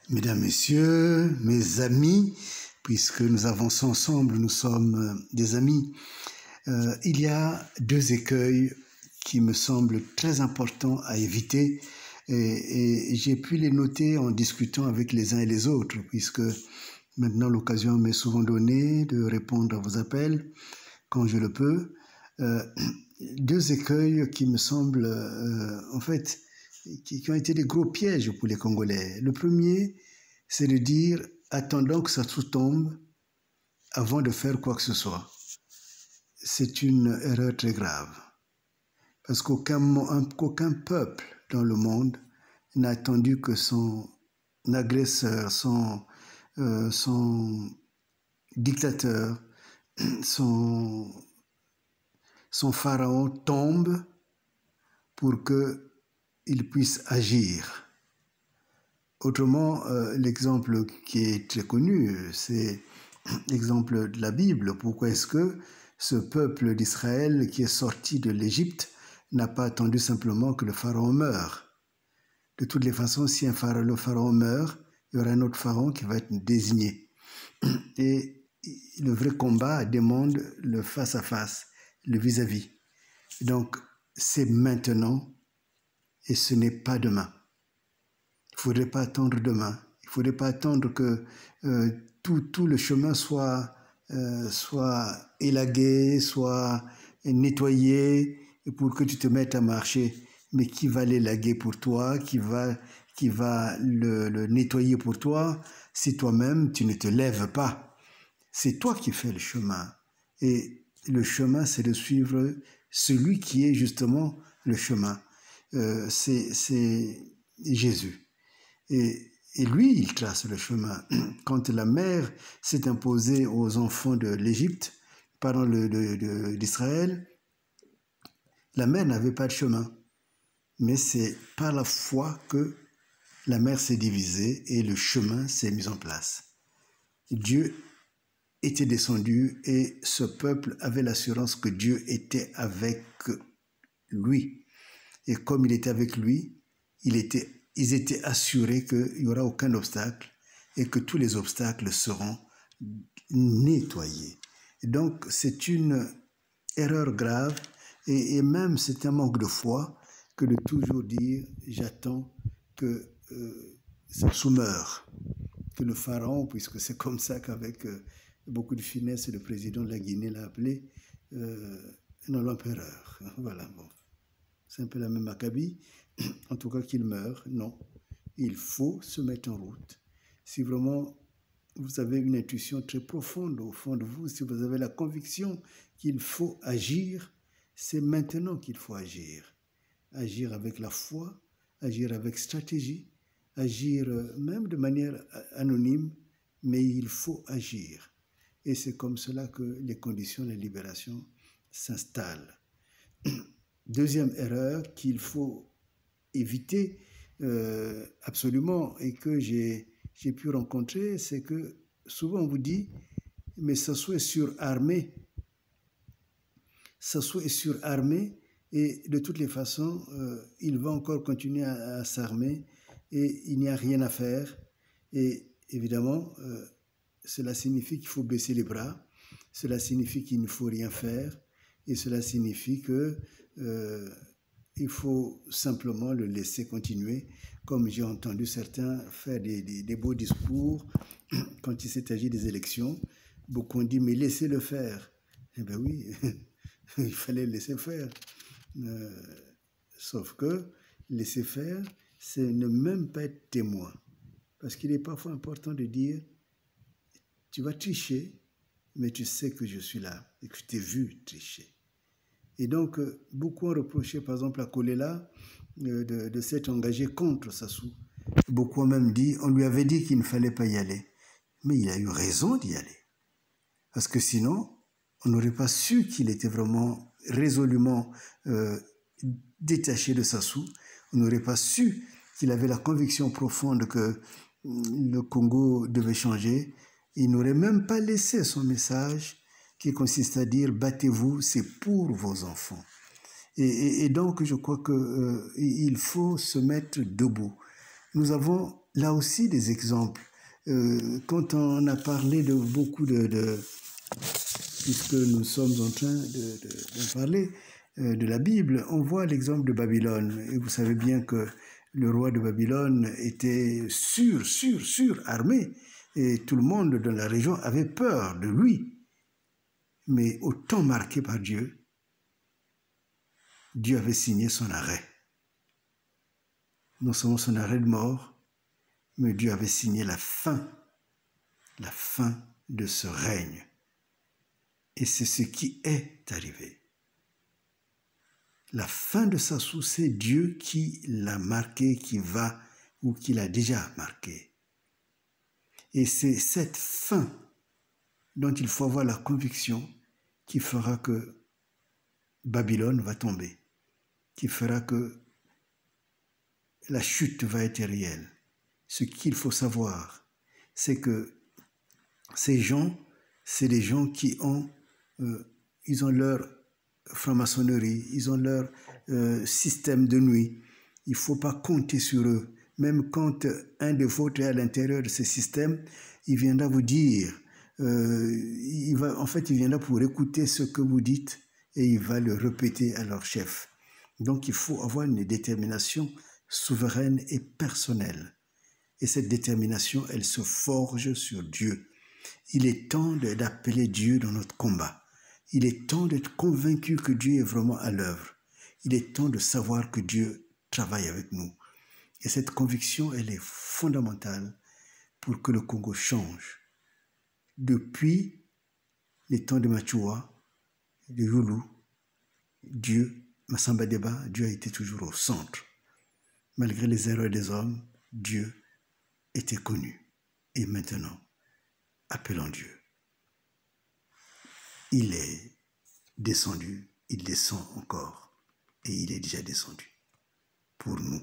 Mesdames, Messieurs, mes amis, puisque nous avançons ensemble, nous sommes des amis, il y a deux écueils qui me semblent très importants à éviter et j'ai pu les noter en discutant avec les uns et les autres, puisque maintenant l'occasion m'est souvent donnée de répondre à vos appels quand je le peux. Deux écueils qui me semblent, en fait, qui ont été des gros pièges pour les Congolais. Le premier, c'est de dire « attendons que ça tombe avant de faire quoi que ce soit ». C'est une erreur très grave. Parce qu'aucun peuple dans le monde n'a attendu que son agresseur, son dictateur, son pharaon tombe pour qu'il puisse agir. Autrement, l'exemple qui est très connu, c'est l'exemple de la Bible. Pourquoi est-ce que ce peuple d'Israël qui est sorti de l'Égypte n'a pas attendu simplement que le pharaon meure? De toutes les façons, si le pharaon meurt, il y aura un autre pharaon qui va être désigné. Et le vrai combat demande le face-à-face, le vis-à-vis. Donc, c'est maintenant et ce n'est pas demain. Il ne faudrait pas attendre demain. Il ne faudrait pas attendre que tout le chemin soit élagué, soit nettoyé pour que tu te mettes à marcher. Mais qui va l'élaguer pour toi? Qui va le nettoyer pour toi si toi-même tu ne te lèves pas? C'est toi qui fais le chemin. Et le chemin, c'est de suivre celui qui est justement le chemin. C'est Jésus. Et lui, il trace le chemin. Quand la mer s'est imposée aux enfants de l'Égypte, pardon, d'Israël, la mer n'avait pas de chemin. Mais c'est par la foi que la mer s'est divisée et le chemin s'est mis en place. Dieu était descendu et ce peuple avait l'assurance que Dieu était avec lui. Et comme il était avec lui, ils étaient assurés qu'il n'y aura aucun obstacle et que tous les obstacles seront nettoyés. Et donc, c'est une erreur grave et même c'est un manque de foi que de toujours dire « j'attends que Sassou meure », que le pharaon, puisque c'est comme ça qu'avec beaucoup de finesse le président de la Guinée l'a appelé, non, l'empereur. Voilà, bon. C'est un peu la même acabit. En tout cas, qu'il meure, non. Il faut se mettre en route. Si vraiment vous avez une intuition très profonde au fond de vous, si vous avez la conviction qu'il faut agir, c'est maintenant qu'il faut agir. Agir avec la foi, agir avec stratégie, agir même de manière anonyme, mais il faut agir. Et c'est comme cela que les conditions de libération s'installent. Deuxième erreur qu'il faut éviter absolument et que j'ai pu rencontrer, c'est que souvent on vous dit « mais Sassou est surarmé ». Sassou est surarmé et de toutes les façons, il va encore continuer à s'armer et il n'y a rien à faire. Et évidemment, cela signifie qu'il faut baisser les bras, cela signifie qu'il ne faut rien faire et cela signifie que il faut simplement le laisser continuer, comme j'ai entendu certains faire des beaux discours quand il s'est agi des élections. Beaucoup ont dit, mais laissez-le faire. Eh bien oui, il fallait le laisser faire. Sauf que laisser faire, c'est ne même pas être témoin. Parce qu'il est parfois important de dire, tu vas tricher, mais tu sais que je suis là et que je t'ai vu tricher. Et donc, beaucoup ont reproché, par exemple, à Kolela de s'être engagé contre Sassou. Beaucoup ont même dit, on lui avait dit qu'il ne fallait pas y aller. Mais il a eu raison d'y aller. Parce que sinon, on n'aurait pas su qu'il était vraiment résolument détaché de Sassou. On n'aurait pas su qu'il avait la conviction profonde que le Congo devait changer. Il n'aurait même pas laissé son message qui consiste à dire « battez-vous, c'est pour vos enfants ». Et donc, je crois qu'il faut se mettre debout. Nous avons là aussi des exemples. Quand on a parlé de beaucoup puisque nous sommes en train de parler de la Bible, on voit l'exemple de Babylone. Et vous savez bien que le roi de Babylone était surarmé. Et tout le monde dans la région avait peur de lui. Mais au temps marqué par Dieu, Dieu avait signé son arrêt. Non seulement son arrêt de mort, mais Dieu avait signé la fin de ce règne. Et c'est ce qui est arrivé. La fin de sa source, c'est Dieu qui l'a marqué, qui va ou qui l'a déjà marqué. Et c'est cette fin dont il faut avoir la conviction qui fera que Babylone va tomber, qui fera que la chute va être réelle. Ce qu'il faut savoir, c'est que ces gens, c'est des gens qui ont, ils ont leur franc-maçonnerie, ils ont leur système de nuit. Il ne faut pas compter sur eux. Même quand un de vôtres est à l'intérieur de ce système, il viendra vous dire, il viendra pour écouter ce que vous dites et il va le répéter à leur chef. Donc il faut avoir une détermination souveraine et personnelle. Et cette détermination, elle se forge sur Dieu. Il est temps d'appeler Dieu dans notre combat. Il est temps d'être convaincu que Dieu est vraiment à l'œuvre. Il est temps de savoir que Dieu travaille avec nous. Et cette conviction, elle est fondamentale pour que le Congo change. Depuis les temps de Machua, de Yulu, Dieu, Massamba Deba, Dieu a été toujours au centre. Malgré les erreurs des hommes, Dieu était connu. Et maintenant, appelons Dieu. Il est descendu, il descend encore, et il est déjà descendu pour nous.